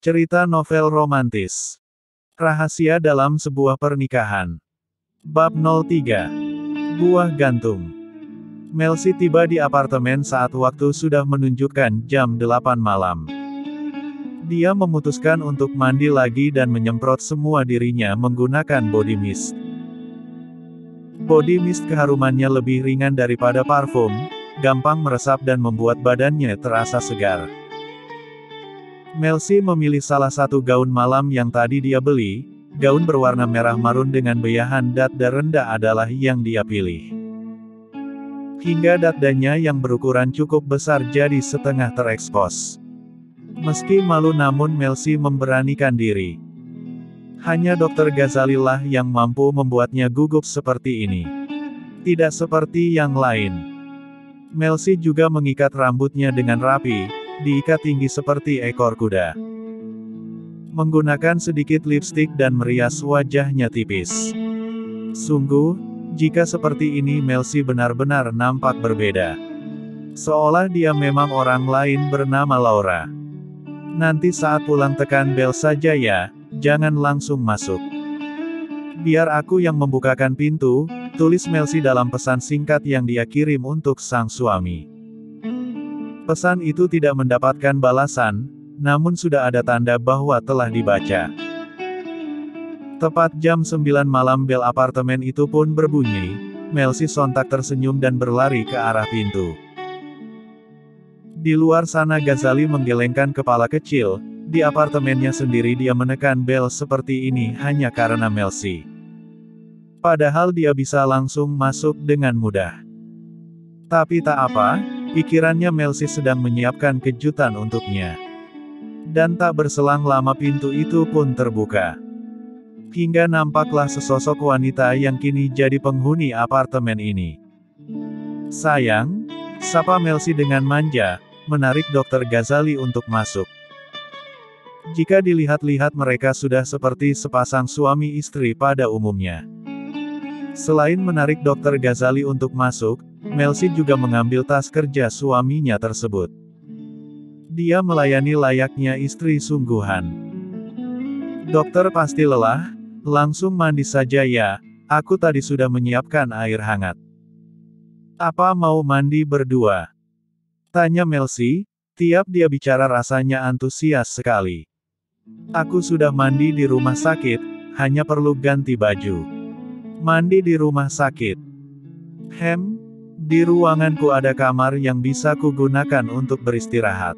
Cerita novel romantis. Rahasia dalam sebuah pernikahan. Bab 03. Buah gantung. Melsi tiba di apartemen saat waktu sudah menunjukkan jam 8 malam. Dia memutuskan untuk mandi lagi dan menyemprot semua dirinya menggunakan body mist. Body mist keharumannya lebih ringan daripada parfum, gampang meresap dan membuat badannya terasa segar. Melsi memilih salah satu gaun malam yang tadi dia beli. Gaun berwarna merah marun dengan bayahan dada rendah adalah yang dia pilih. Hingga dadanya yang berukuran cukup besar jadi setengah terekspos. Meski malu namun Melsi memberanikan diri. Hanya Dr. Ghazali lah yang mampu membuatnya gugup seperti ini. Tidak seperti yang lain. Melsi juga mengikat rambutnya dengan rapi, diikat tinggi seperti ekor kuda. Menggunakan sedikit lipstik dan merias wajahnya tipis. Sungguh, jika seperti ini Melsi benar-benar nampak berbeda. Seolah dia memang orang lain bernama Laura. Nanti saat pulang tekan bel saja ya, jangan langsung masuk. Biar aku yang membukakan pintu, tulis Melsi dalam pesan singkat yang dia kirim untuk sang suami. Pesan itu tidak mendapatkan balasan, namun sudah ada tanda bahwa telah dibaca. Tepat jam 9 malam bel apartemen itu pun berbunyi. Melsi sontak tersenyum dan berlari ke arah pintu. Di luar sana Ghazali menggelengkan kepala kecil. Di apartemennya sendiri dia menekan bel seperti ini hanya karena Melsi. Padahal dia bisa langsung masuk dengan mudah. Tapi tak apa, pikirannya Melsi sedang menyiapkan kejutan untuknya. Dan tak berselang lama pintu itu pun terbuka. Hingga nampaklah sesosok wanita yang kini jadi penghuni apartemen ini. Sayang, sapa Melsi dengan manja, menarik Dr. Ghazali untuk masuk. Jika dilihat-lihat mereka sudah seperti sepasang suami istri pada umumnya. Selain menarik Dr. Ghazali untuk masuk, Melsi juga mengambil tas kerja suaminya tersebut. Dia melayani layaknya istri sungguhan. Dokter pasti lelah, langsung mandi saja ya, aku tadi sudah menyiapkan air hangat. Apa mau mandi berdua? Tanya Melsi, tiap dia bicara rasanya antusias sekali. Aku sudah mandi di rumah sakit, hanya perlu ganti baju. Mandi di rumah sakit. Di ruanganku ada kamar yang bisa kugunakan untuk beristirahat.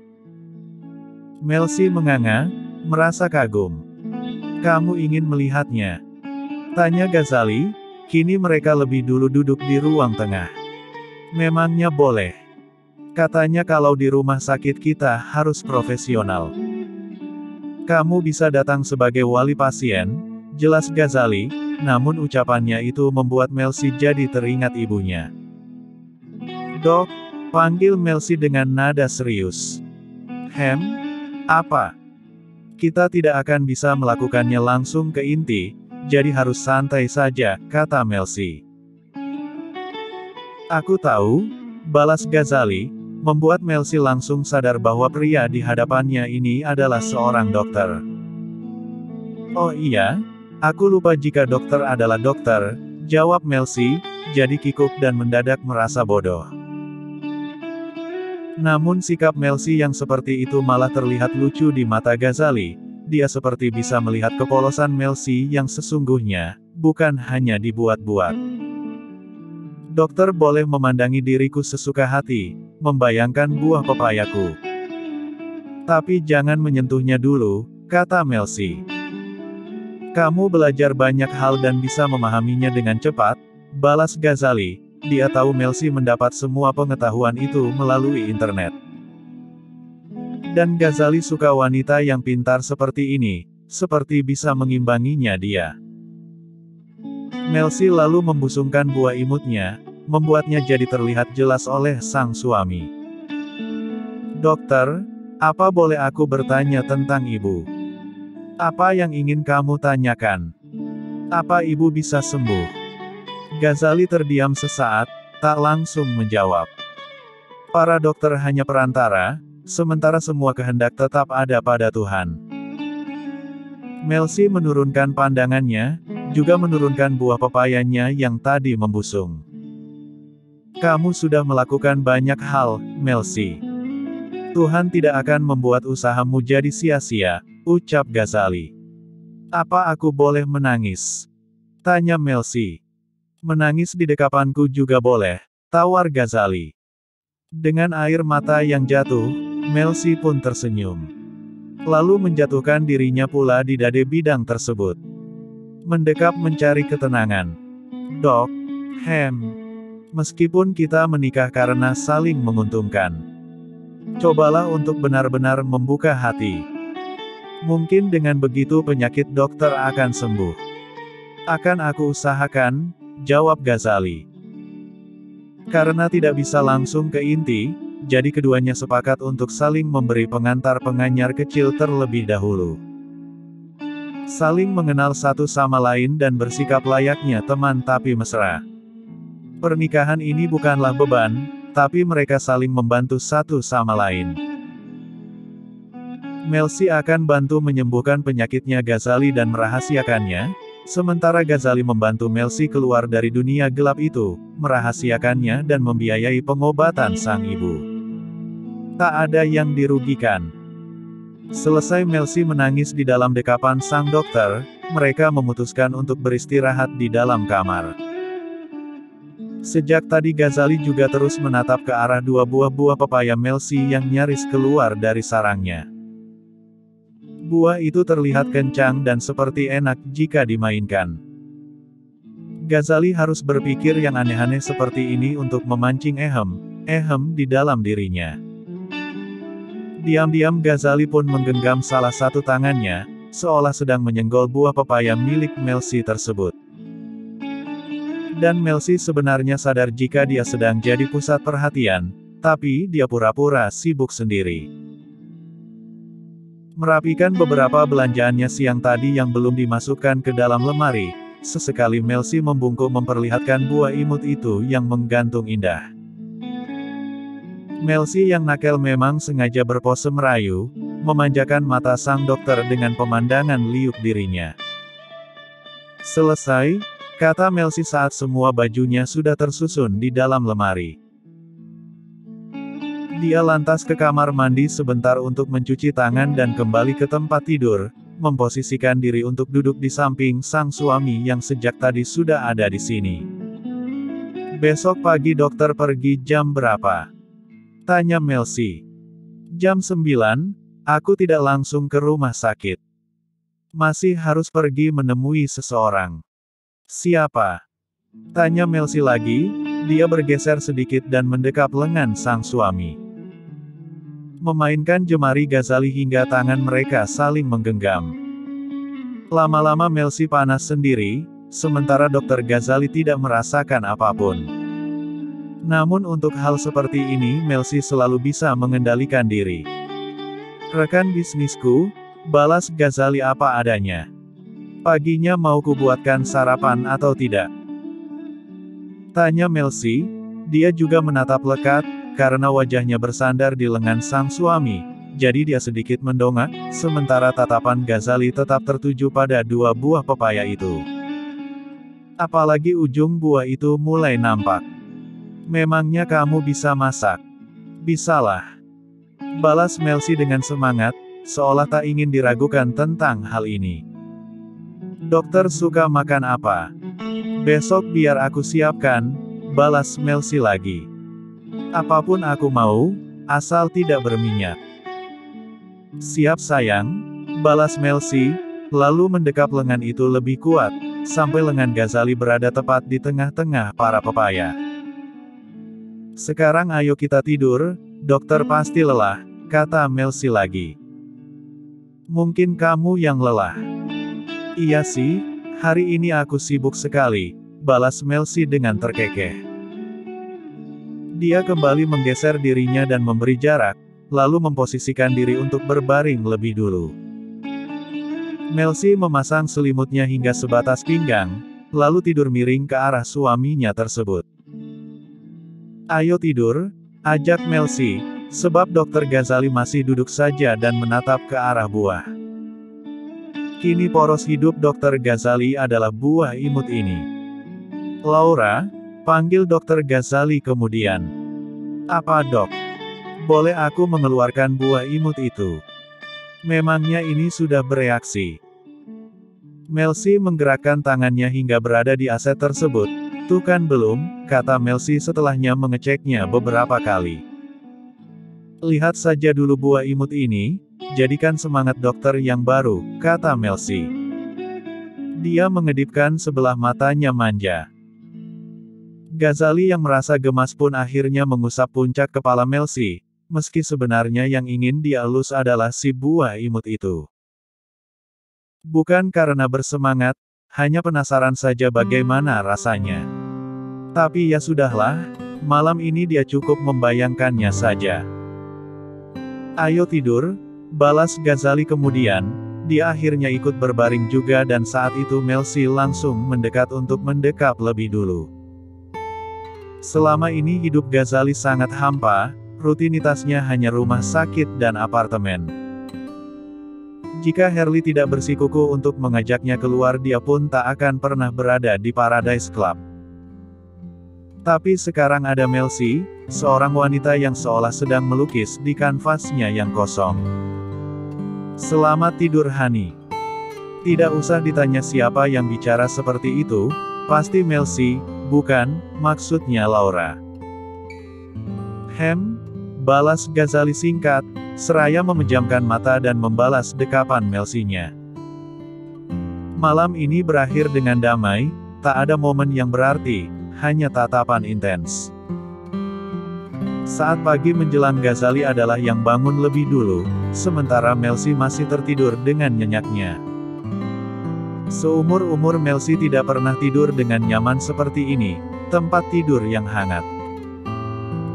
Melsi menganga, merasa kagum. Kamu ingin melihatnya? Tanya Ghazali, kini mereka lebih dulu duduk di ruang tengah. Memangnya boleh. Katanya kalau di rumah sakit kita harus profesional. Kamu bisa datang sebagai wali pasien, jelas Ghazali, namun ucapannya itu membuat Melsi jadi teringat ibunya. Dok, panggil Melsi dengan nada serius. Apa? Kita tidak akan bisa melakukannya langsung ke inti, jadi harus santai saja, kata Melsi. Aku tahu, balas Ghazali, membuat Melsi langsung sadar bahwa pria di hadapannya ini adalah seorang dokter. Oh iya? Aku lupa jika dokter adalah dokter, jawab Melsi, jadi kikuk dan mendadak merasa bodoh. Namun sikap Melsi yang seperti itu malah terlihat lucu di mata Ghazali. Dia seperti bisa melihat kepolosan Melsi yang sesungguhnya, bukan hanya dibuat-buat. Dokter boleh memandangi diriku sesuka hati, membayangkan buah pepayaku. Tapi jangan menyentuhnya dulu, kata Melsi. Kamu belajar banyak hal dan bisa memahaminya dengan cepat, balas Ghazali. Dia tahu Melsi mendapat semua pengetahuan itu melalui internet. Dan Ghazali suka wanita yang pintar seperti ini, seperti bisa mengimbanginya dia. Melsi lalu membusungkan buah imutnya, membuatnya jadi terlihat jelas oleh sang suami. Dokter, apa boleh aku bertanya tentang ibu? Apa yang ingin kamu tanyakan? Apa ibu bisa sembuh? Ghazali terdiam sesaat, tak langsung menjawab. Para dokter hanya perantara, sementara semua kehendak tetap ada pada Tuhan. Melsi menurunkan pandangannya, juga menurunkan buah pepayanya yang tadi membusung. Kamu sudah melakukan banyak hal, Melsi. Tuhan tidak akan membuat usahamu jadi sia-sia, ucap Ghazali. Apa aku boleh menangis? Tanya Melsi. Menangis di dekapanku juga boleh, tawar Ghazali. Dengan air mata yang jatuh, Melsi pun tersenyum. Lalu menjatuhkan dirinya pula di dade bidang tersebut. Mendekap mencari ketenangan. Dok, meskipun kita menikah karena saling menguntungkan, cobalah untuk benar-benar membuka hati. Mungkin dengan begitu penyakit dokter akan sembuh. Akan aku usahakan, jawab Ghazali. Karena tidak bisa langsung ke inti, jadi keduanya sepakat untuk saling memberi pengantar penganyar kecil terlebih dahulu. Saling mengenal satu sama lain dan bersikap layaknya teman tapi mesra. Pernikahan ini bukanlah beban, tapi mereka saling membantu satu sama lain. Melsi akan bantu menyembuhkan penyakitnya Ghazali dan merahasiakannya, sementara Ghazali membantu Melsi keluar dari dunia gelap itu, merahasiakannya dan membiayai pengobatan sang ibu. Tak ada yang dirugikan. Selesai Melsi menangis di dalam dekapan sang dokter, mereka memutuskan untuk beristirahat di dalam kamar. Sejak tadi Ghazali juga terus menatap ke arah dua buah pepaya Melsi yang nyaris keluar dari sarangnya. Buah itu terlihat kencang dan seperti enak jika dimainkan. Ghazali harus berpikir yang aneh-aneh seperti ini untuk memancing ehem di dalam dirinya. Diam-diam Ghazali pun menggenggam salah satu tangannya, seolah sedang menyenggol buah pepaya milik Melsi tersebut. Dan Melsi sebenarnya sadar jika dia sedang jadi pusat perhatian, tapi dia pura-pura sibuk sendiri. Merapikan beberapa belanjaannya siang tadi yang belum dimasukkan ke dalam lemari, sesekali Melsi membungkuk memperlihatkan buah imut itu yang menggantung indah. Melsi yang nakal memang sengaja berpose merayu, memanjakan mata sang dokter dengan pemandangan liuk dirinya. Selesai, kata Melsi saat semua bajunya sudah tersusun di dalam lemari. Dia lantas ke kamar mandi sebentar untuk mencuci tangan dan kembali ke tempat tidur, memposisikan diri untuk duduk di samping sang suami yang sejak tadi sudah ada di sini. Besok pagi dokter pergi jam berapa? Tanya Melsi. Jam 9, aku tidak langsung ke rumah sakit. Masih harus pergi menemui seseorang. Siapa? Tanya Melsi lagi, dia bergeser sedikit dan mendekap lengan sang suami. Memainkan jemari Ghazali hingga tangan mereka saling menggenggam. Lama-lama Melsi panas sendiri, sementara dokter Ghazali tidak merasakan apapun. Namun untuk hal seperti ini Melsi selalu bisa mengendalikan diri. Rekan bisnisku, balas Ghazali apa adanya. Paginya mau kubuatkan sarapan atau tidak? Tanya Melsi, dia juga menatap lekat, karena wajahnya bersandar di lengan sang suami, jadi dia sedikit mendongak, sementara tatapan Ghazali tetap tertuju pada dua buah pepaya itu. Apalagi ujung buah itu mulai nampak. Memangnya kamu bisa masak? Bisalah. Balas Melsi dengan semangat, seolah tak ingin diragukan tentang hal ini. Dokter suka makan apa? Besok biar aku siapkan, balas Melsi lagi. Apapun aku mau, asal tidak berminyak. Siap sayang, balas Melsi, lalu mendekap lengan itu lebih kuat, sampai lengan Ghazali berada tepat di tengah-tengah para pepaya. Sekarang ayo kita tidur, dokter pasti lelah, kata Melsi lagi. Mungkin kamu yang lelah. Iya sih, hari ini aku sibuk sekali, balas Melsi dengan terkekeh. Dia kembali menggeser dirinya dan memberi jarak, lalu memposisikan diri untuk berbaring lebih dulu. Melsi memasang selimutnya hingga sebatas pinggang, lalu tidur miring ke arah suaminya tersebut. Ayo tidur, ajak Melsi, sebab dokter Ghazali masih duduk saja dan menatap ke arah buah. Kini poros hidup Dr. Ghazali adalah buah imut ini. Laura, panggil Dr. Ghazali kemudian. Apa dok? Boleh aku mengeluarkan buah imut itu? Memangnya ini sudah bereaksi? Melsi menggerakkan tangannya hingga berada di aset tersebut. Tuh kan belum, kata Melsi setelahnya mengeceknya beberapa kali. Lihat saja dulu buah imut ini, jadikan semangat dokter yang baru, kata Melsi. Dia mengedipkan sebelah matanya manja. Ghazali yang merasa gemas pun akhirnya mengusap puncak kepala Melsi, meski sebenarnya yang ingin dia elus adalah si buah imut itu. Bukan karena bersemangat, hanya penasaran saja bagaimana rasanya. Tapi ya sudahlah, malam ini dia cukup membayangkannya saja. Ayo tidur, balas Ghazali kemudian, dia akhirnya ikut berbaring juga dan saat itu Melsi langsung mendekat untuk mendekap lebih dulu. Selama ini hidup Ghazali sangat hampa, rutinitasnya hanya rumah sakit dan apartemen. Jika Herli tidak bersikuku untuk mengajaknya keluar dia pun tak akan pernah berada di Paradise Club. Tapi sekarang ada Melsi, seorang wanita yang seolah sedang melukis di kanvasnya yang kosong. Selamat tidur Hani. Tidak usah ditanya siapa yang bicara seperti itu, pasti Melsi, bukan, maksudnya Laura. Balas Ghazali singkat, seraya memejamkan mata dan membalas dekapan Melsinya. Malam ini berakhir dengan damai, tak ada momen yang berarti, hanya tatapan intens. Saat pagi menjelang Ghazali adalah yang bangun lebih dulu, sementara Melsi masih tertidur dengan nyenyaknya. Seumur-umur Melsi tidak pernah tidur dengan nyaman seperti ini, tempat tidur yang hangat.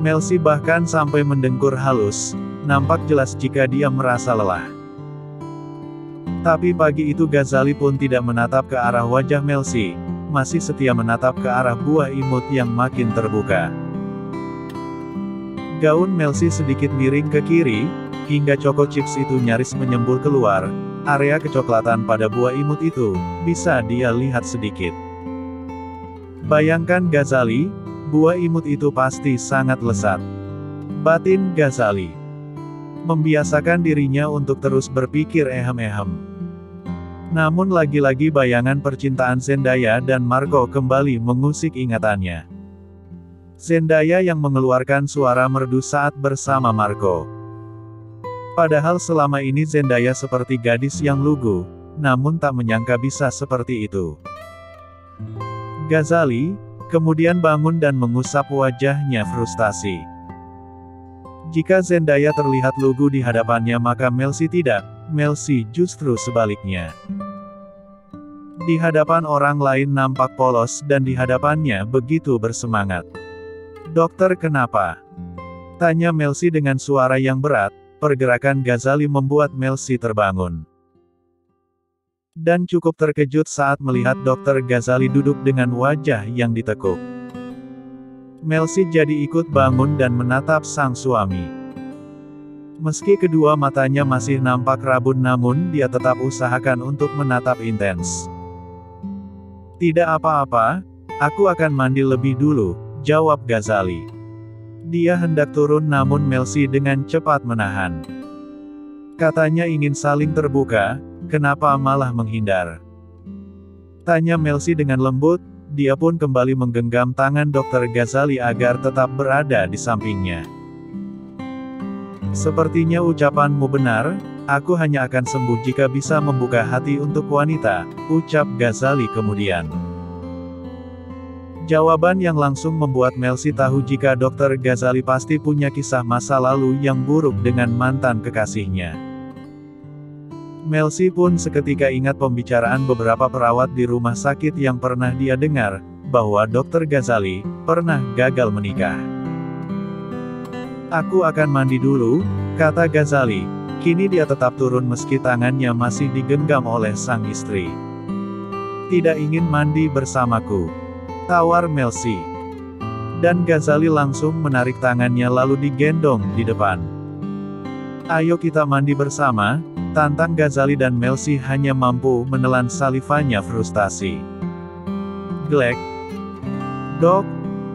Melsi bahkan sampai mendengkur halus, nampak jelas jika dia merasa lelah. Tapi pagi itu Ghazali pun tidak menatap ke arah wajah Melsi, masih setia menatap ke arah buah imut yang makin terbuka. Gaun Melsi sedikit miring ke kiri, hingga Choco Chips itu nyaris menyembul keluar, area kecoklatan pada buah imut itu, bisa dia lihat sedikit. Bayangkan Ghazali, buah imut itu pasti sangat lezat. Batin Ghazali membiasakan dirinya untuk terus berpikir ehem-ehem. Namun lagi-lagi bayangan percintaan Zendaya dan Marco kembali mengusik ingatannya. Zendaya yang mengeluarkan suara merdu saat bersama Marco. Padahal selama ini Zendaya seperti gadis yang lugu, namun tak menyangka bisa seperti itu. Ghazali kemudian bangun dan mengusap wajahnya frustasi. Jika Zendaya terlihat lugu di hadapannya maka Melsi tidak, Melsi justru sebaliknya. Di hadapan orang lain nampak polos dan di hadapannya begitu bersemangat. Dokter kenapa? Tanya Melsi dengan suara yang berat, pergerakan Ghazali membuat Melsi terbangun. Dan cukup terkejut saat melihat Dr. Ghazali duduk dengan wajah yang ditekuk. Melsi jadi ikut bangun dan menatap sang suami. Meski kedua matanya masih nampak rabun namun dia tetap usahakan untuk menatap intens. Tidak apa-apa, aku akan mandi lebih dulu, jawab Ghazali. Dia hendak turun namun Melsi dengan cepat menahan. Katanya ingin saling terbuka, kenapa malah menghindar? Tanya Melsi dengan lembut, dia pun kembali menggenggam tangan Dr. Ghazali agar tetap berada di sampingnya. Sepertinya ucapanmu benar, aku hanya akan sembuh jika bisa membuka hati untuk wanita, ucap Ghazali kemudian. Jawaban yang langsung membuat Melsi tahu jika Dr. Ghazali pasti punya kisah masa lalu yang buruk dengan mantan kekasihnya. Melsi pun seketika ingat pembicaraan beberapa perawat di rumah sakit yang pernah dia dengar, bahwa Dr. Ghazali pernah gagal menikah. Aku akan mandi dulu, kata Ghazali. Kini dia tetap turun meski tangannya masih digenggam oleh sang istri. Tidak ingin mandi bersamaku? Tawar Melsi. Dan Ghazali langsung menarik tangannya lalu digendong di depan. Ayo kita mandi bersama, Tantang Ghazali dan Melsi hanya mampu menelan salivanya frustasi. Glek. Dok,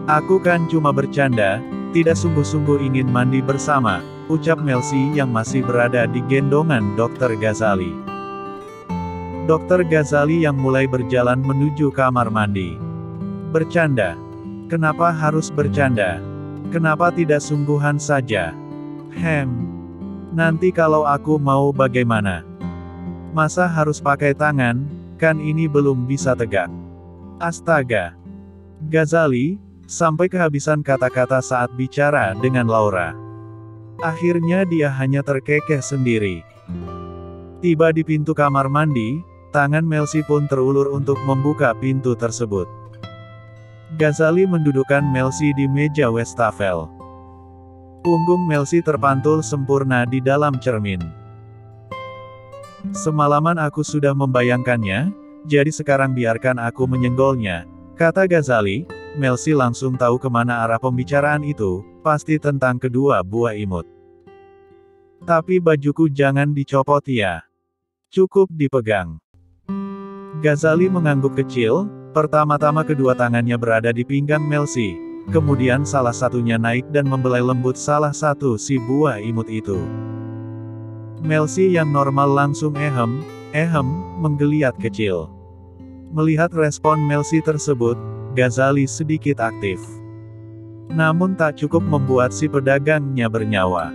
aku kan cuma bercanda, tidak sungguh-sungguh ingin mandi bersama, ucap Melsi yang masih berada di gendongan Dr. Ghazali. Dr. Ghazali yang mulai berjalan menuju kamar mandi. Bercanda. Kenapa harus bercanda? Kenapa tidak sungguhan saja? Nanti kalau aku mau bagaimana? Masa harus pakai tangan, kan ini belum bisa tegak. Astaga. Ghazali, sampai kehabisan kata-kata saat bicara dengan Laura. Akhirnya dia hanya terkekeh sendiri. Tiba di pintu kamar mandi, tangan Melsi pun terulur untuk membuka pintu tersebut. Ghazali mendudukkan Melsi di meja wastafel. Punggung Melsi terpantul sempurna di dalam cermin. Semalaman aku sudah membayangkannya, jadi sekarang biarkan aku menyenggolnya, kata Ghazali. Melsi langsung tahu kemana arah pembicaraan itu, pasti tentang kedua buah imut. Tapi bajuku jangan dicopot ya. Cukup dipegang. Ghazali mengangguk kecil, pertama-tama kedua tangannya berada di pinggang Melsi, kemudian salah satunya naik dan membelai lembut salah satu si buah imut itu. Melsi yang normal langsung menggeliat kecil. Melihat respon Melsi tersebut, Ghazali sedikit aktif. Namun tak cukup membuat si pedagangnya bernyawa.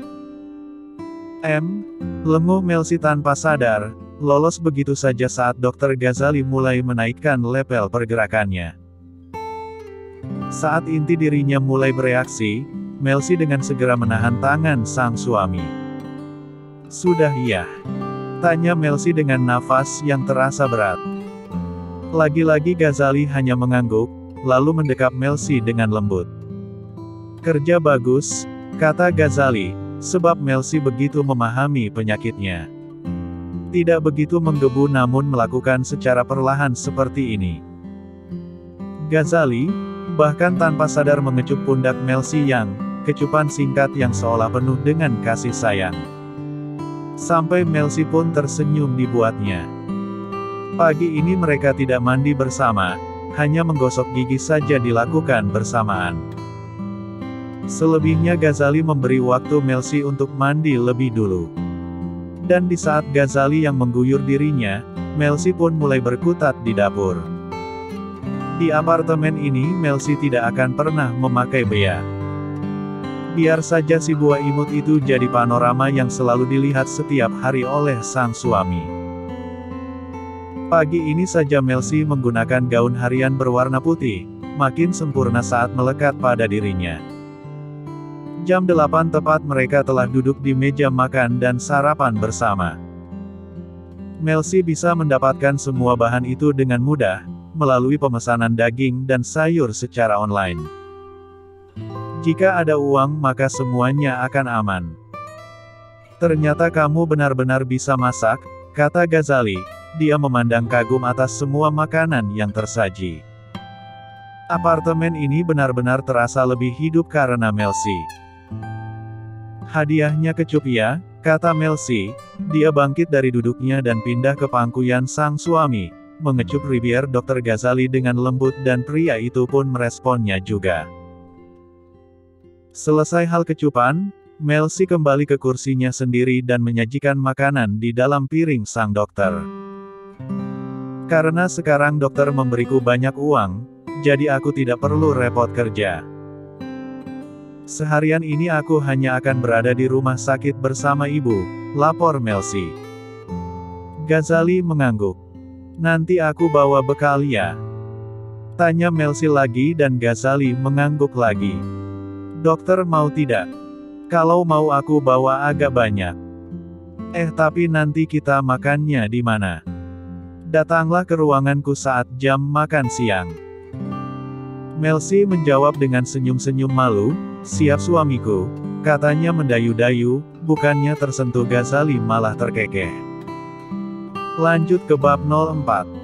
Lenguh Melsi tanpa sadar, lolos begitu saja saat Dr. Ghazali mulai menaikkan level pergerakannya. Saat inti dirinya mulai bereaksi, Melsi dengan segera menahan tangan sang suami. Sudah ya? Tanya Melsi dengan nafas yang terasa berat. Lagi-lagi Ghazali hanya mengangguk, lalu mendekap Melsi dengan lembut. Kerja bagus, kata Ghazali, sebab Melsi begitu memahami penyakitnya. Tidak begitu menggebu namun melakukan secara perlahan seperti ini. Ghazali, bahkan tanpa sadar mengecup pundak Melsi yang, kecupan singkat yang seolah penuh dengan kasih sayang. Sampai Melsi pun tersenyum dibuatnya. Pagi ini mereka tidak mandi bersama, hanya menggosok gigi saja dilakukan bersamaan. Selebihnya Ghazali memberi waktu Melsi untuk mandi lebih dulu. Dan di saat Ghazali yang mengguyur dirinya, Melsi pun mulai berkutat di dapur. Di apartemen ini Melsi tidak akan pernah memakai bea. Biar saja si buah imut itu jadi panorama yang selalu dilihat setiap hari oleh sang suami. Pagi ini saja Melsi menggunakan gaun harian berwarna putih, makin sempurna saat melekat pada dirinya. Jam 8 tepat mereka telah duduk di meja makan dan sarapan bersama. Melsi bisa mendapatkan semua bahan itu dengan mudah, melalui pemesanan daging dan sayur secara online. Jika ada uang maka semuanya akan aman. Ternyata kamu benar-benar bisa masak, kata Ghazali. Dia memandang kagum atas semua makanan yang tersaji. Apartemen ini benar-benar terasa lebih hidup karena Melsi. Hadiahnya kecup ya, kata Melsi. Dia bangkit dari duduknya dan pindah ke pangkuan sang suami, mengecup bibir Dr. Ghazali dengan lembut dan pria itu pun meresponnya juga. Selesai hal kecupan, Melsi kembali ke kursinya sendiri dan menyajikan makanan di dalam piring sang dokter. Karena sekarang dokter memberiku banyak uang, jadi aku tidak perlu repot kerja. Seharian ini aku hanya akan berada di rumah sakit bersama ibu, lapor Melsi. Ghazali mengangguk. Nanti aku bawa bekal ya? Tanya Melsi lagi dan Ghazali mengangguk lagi. Dokter mau tidak? Kalau mau aku bawa agak banyak. Tapi nanti kita makannya di mana? Datanglah ke ruanganku saat jam makan siang. Melsi menjawab dengan senyum-senyum malu, siap suamiku, katanya mendayu-dayu, bukannya tersentuh Ghazali malah terkekeh. Lanjut ke bab 04.